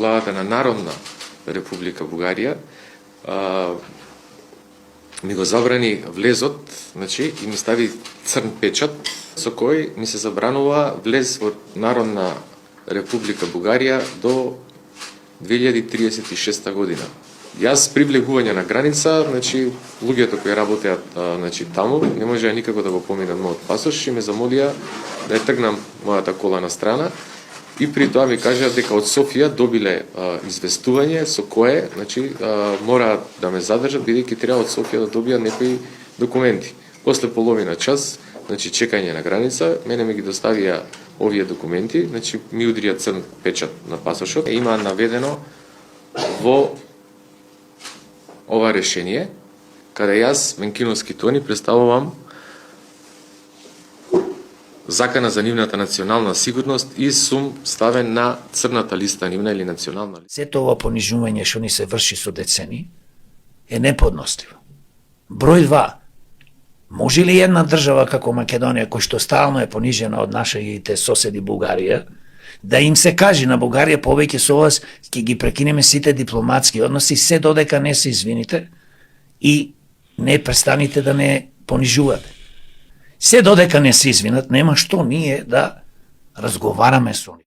владата на Народна Република Бугарија ми го забрани влезот, значи, и ми стави црн печат, со кој ми се забранува влез во Народна Република Бугарија до 2036 година. Јас при влегување на граница, значи, луѓето кои работеат значи, таму, не можеа никако да го поминат мојот пасош и ме замолија да ја тргнам мојата кола на страна и при тоа ми кажаа дека од Софија добиле известување со кое, значи, мораат да ме задржат бидејќи треба од Софија да добијат некои документи. После половина час, значи чекање на граница, мене ми ги доставија овие документи, значи ми удрија црн печат на пасошот. Има наведено во ова решение, каде јас, Менкиновски Тони, представувам закана за нивната национална сигурност и сум ставен на црната листа нивна или национална листа. Сето ова понижување што ни се врши со децени е неподностиво. Број 2. Може ли една држава како Македонија, кој што стално е понижена од нашите соседи Бугарија, да им се каже на Бугарија повеќе со вас ќе ги прекинеме сите дипломатски односи се додека не се извините и не престаните да не понижувате. Се додека не се извинат, нема што ние да разговараме со нив.